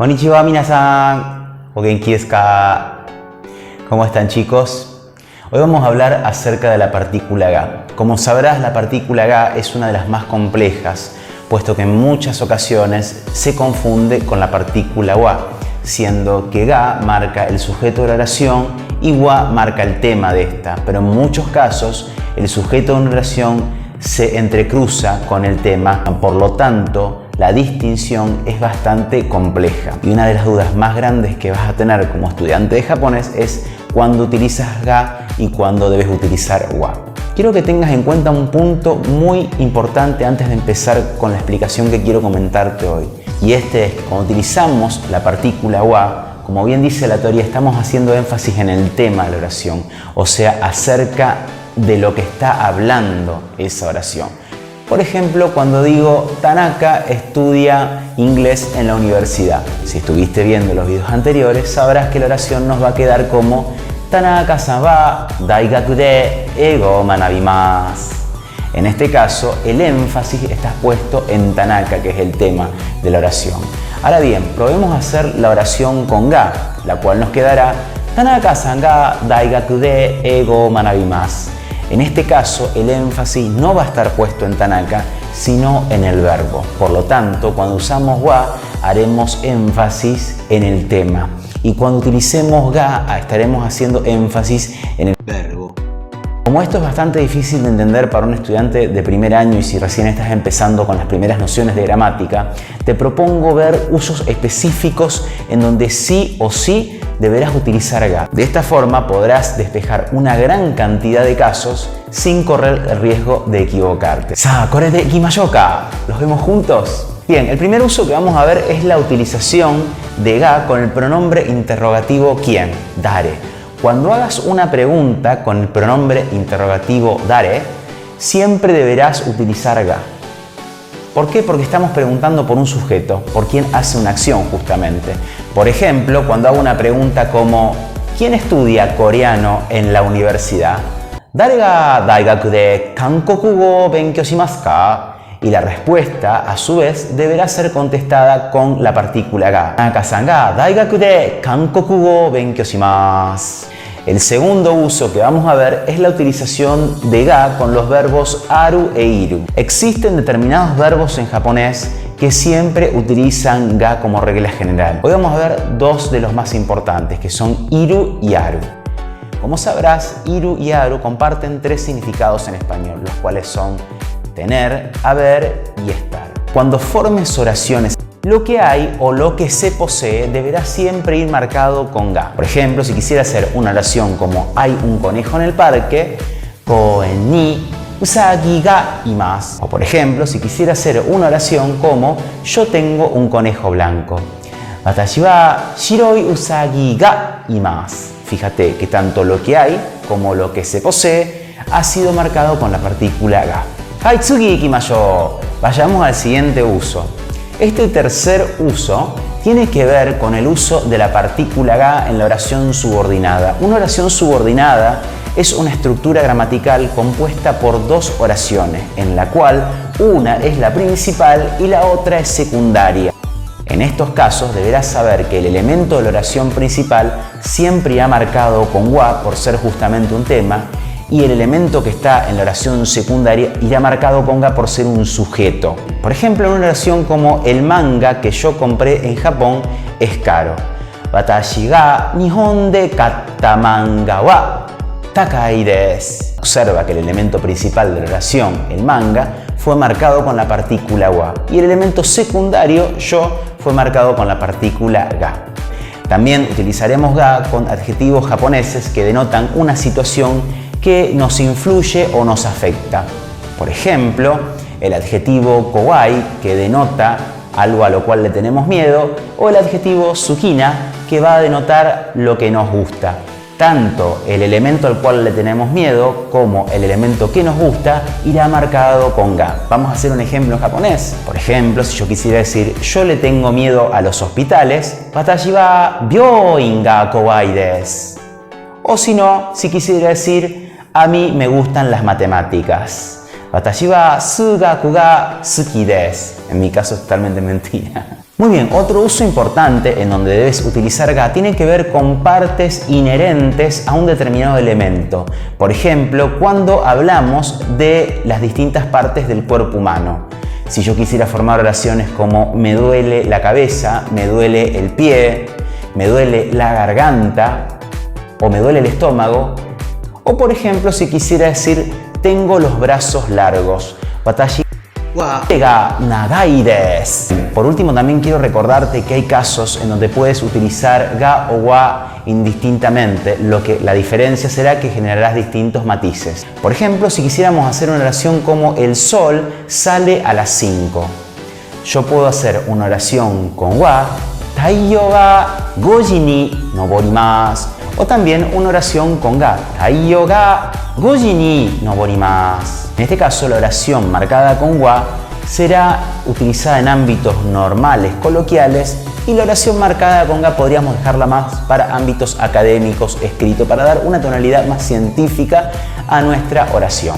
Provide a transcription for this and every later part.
Konnichiwa minasan, o genki desu ka? ¿Cómo están, chicos? Hoy vamos a hablar acerca de la partícula ga. Como sabrás, la partícula ga es una de las más complejas, puesto que en muchas ocasiones se confunde con la partícula wa, siendo que ga marca el sujeto de la oración y wa marca el tema de esta, pero en muchos casos el sujeto de una oración se entrecruza con el tema, por lo tanto la distinción es bastante compleja. Y una de las dudas más grandes que vas a tener como estudiante de japonés es cuándo utilizas ga y cuándo debes utilizar wa. Quiero que tengas en cuenta un punto muy importante antes de empezar con la explicación que quiero comentarte hoy. Y este es que cuando utilizamos la partícula wa, como bien dice la teoría, estamos haciendo énfasis en el tema de la oración, o sea, acerca de lo que está hablando esa oración. Por ejemplo, cuando digo Tanaka estudia inglés en la universidad. Si estuviste viendo los videos anteriores, sabrás que la oración nos va a quedar como Tanaka-san wa daigaku de eigo o manabimasu. En este caso, el énfasis está puesto en Tanaka, que es el tema de la oración. Ahora bien, probemos hacer la oración con ga, la cual nos quedará Tanaka-san ga daigaku de eigo o manabimasu. En este caso, el énfasis no va a estar puesto en Tanaka, sino en el verbo. Por lo tanto, cuando usamos wa, haremos énfasis en el tema. Y cuando utilicemos ga, estaremos haciendo énfasis en el verbo. Como esto es bastante difícil de entender para un estudiante de primer año y si recién estás empezando con las primeras nociones de gramática, te propongo ver usos específicos en donde sí o sí deberás utilizar ga. De esta forma podrás despejar una gran cantidad de casos sin correr el riesgo de equivocarte. ¡Sa, kore de ikimashou ka! ¿Los vemos juntos? Bien, el primer uso que vamos a ver es la utilización de ga con el pronombre interrogativo ¿quién? Dare. Cuando hagas una pregunta con el pronombre interrogativo dare, siempre deberás utilizar ga. ¿Por qué? Porque estamos preguntando por un sujeto, por quien hace una acción justamente. Por ejemplo, cuando hago una pregunta como ¿quién estudia coreano en la universidad? ¿Dare ga daigaku de Kankoku go o benkyou shimasu ka? Y la respuesta, a su vez, deberá ser contestada con la partícula ga. Tanaka-san ga daigaku de Kankoku go o benkyou shimasu. El segundo uso que vamos a ver es la utilización de ga con los verbos aru e iru. Existen determinados verbos en japonés que siempre utilizan ga como regla general. Hoy vamos a ver dos de los más importantes, que son iru y aru. Como sabrás, iru y aru comparten tres significados en español, los cuales son tener, haber y estar. Cuando formes oraciones, lo que hay o lo que se posee deberá siempre ir marcado con ga. Por ejemplo, si quisiera hacer una oración como hay un conejo en el parque, koen ni usagi ga imasu. O por ejemplo, si quisiera hacer una oración como yo tengo un conejo blanco, watashi wa shiroi usagi ga imasu. Fíjate que tanto lo que hay como lo que se posee ha sido marcado con la partícula ga. Hai, tsugi ikimashou. Vayamos al siguiente uso. Este tercer uso tiene que ver con el uso de la partícula ga en la oración subordinada. Una oración subordinada es una estructura gramatical compuesta por dos oraciones, en la cual una es la principal y la otra es secundaria. En estos casos deberás saber que el elemento de la oración principal siempre irá marcado con wa por ser justamente un tema, y el elemento que está en la oración secundaria irá marcado con ga por ser un sujeto. Por ejemplo, en una oración como el manga que yo compré en Japón es caro. Watashi ga Nihon de katta manga wa takai desu. Observa que el elemento principal de la oración, el manga, fue marcado con la partícula wa y el elemento secundario, yo, fue marcado con la partícula ga. También utilizaremos ga con adjetivos japoneses que denotan una situación que nos influye o nos afecta. Por ejemplo, el adjetivo kawaii, que denota algo a lo cual le tenemos miedo, o el adjetivo tsukina, que va a denotar lo que nos gusta. Tanto el elemento al cual le tenemos miedo como el elemento que nos gusta irá marcado con ga. Vamos a hacer un ejemplo en japonés. Por ejemplo, si yo quisiera decir yo le tengo miedo a los hospitales, watashi wa byouin ga kawaii desu. O si no, si quisiera decir a mí me gustan las matemáticas, watashi wa sugaku ga suki desu. En mi caso es totalmente mentira. Muy bien, otro uso importante en donde debes utilizar ga tiene que ver con partes inherentes a un determinado elemento. Por ejemplo, cuando hablamos de las distintas partes del cuerpo humano. Si yo quisiera formar oraciones como me duele la cabeza, me duele el pie, me duele la garganta o me duele el estómago. O por ejemplo, si quisiera decir tengo los brazos largos. Watashi ga nagai desu. Por último, también quiero recordarte que hay casos en donde puedes utilizar ga o wa indistintamente, lo que la diferencia será que generarás distintos matices. Por ejemplo, si quisiéramos hacer una oración como el sol sale a las 5, yo puedo hacer una oración con wa, taiyo ga 5 ji ni noborimasu, o también una oración con ga, taiyo ga 5 ji ni noborimasu. En este caso, la oración marcada con wa será utilizada en ámbitos normales, coloquiales, y la oración marcada con ga podríamos dejarla más para ámbitos académicos, escrito, para dar una tonalidad más científica a nuestra oración.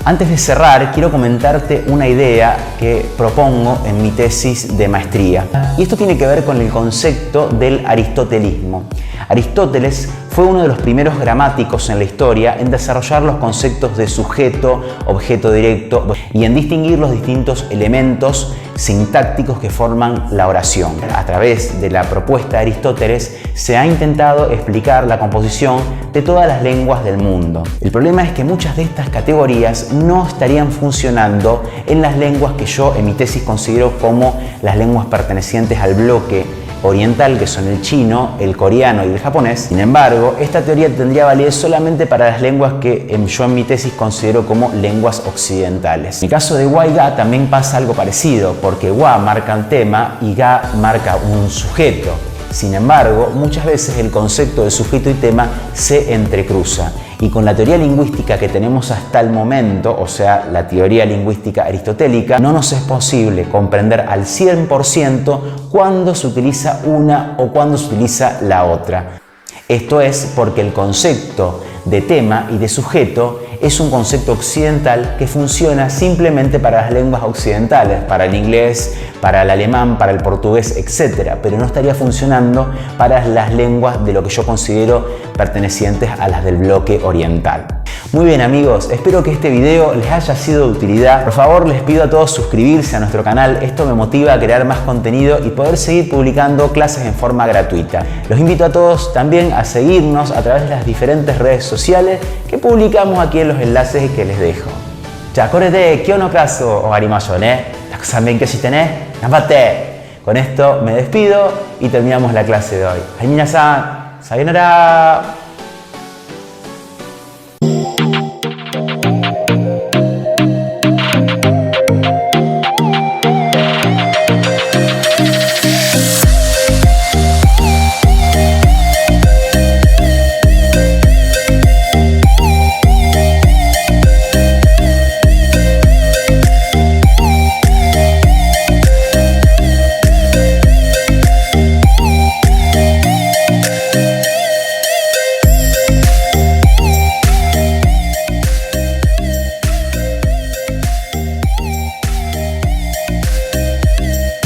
Antes de cerrar, quiero comentarte una idea que propongo en mi tesis de maestría. Y esto tiene que ver con el concepto del aristotelismo. Aristóteles fue uno de los primeros gramáticos en la historia en desarrollar los conceptos de sujeto, objeto directo y en distinguir los distintos elementos sintácticos que forman la oración. A través de la propuesta de Aristóteles se ha intentado explicar la composición de todas las lenguas del mundo. El problema es que muchas de estas categorías no estarían funcionando en las lenguas que yo en mi tesis considero como las lenguas pertenecientes al bloque oriental, que son el chino, el coreano y el japonés. Sin embargo, esta teoría tendría validez solamente para las lenguas que yo en mi tesis considero como lenguas occidentales. En el caso de wa y ga también pasa algo parecido, porque wa marca un tema y ga marca un sujeto. Sin embargo, muchas veces el concepto de sujeto y tema se entrecruza. Y con la teoría lingüística que tenemos hasta el momento, o sea, la teoría lingüística aristotélica, no nos es posible comprender al 100% cuándo se utiliza una o cuándo se utiliza la otra. Esto es porque el concepto de tema y de sujeto es un concepto occidental que funciona simplemente para las lenguas occidentales, para el inglés, para el alemán, para el portugués, etc. Pero no estaría funcionando para las lenguas de lo que yo considero pertenecientes a las del bloque oriental. Muy bien amigos, espero que este video les haya sido de utilidad. Por favor, les pido a todos suscribirse a nuestro canal. Esto me motiva a crear más contenido y poder seguir publicando clases en forma gratuita. Los invito a todos también a seguirnos a través de las diferentes redes sociales que publicamos aquí en los enlaces que les dejo. Ya, korede kyou no clase o owarimashou ne. Takusan benkyou shite ne. Ganbatte. Con esto me despido y terminamos la clase de hoy. Minasan, sayonara.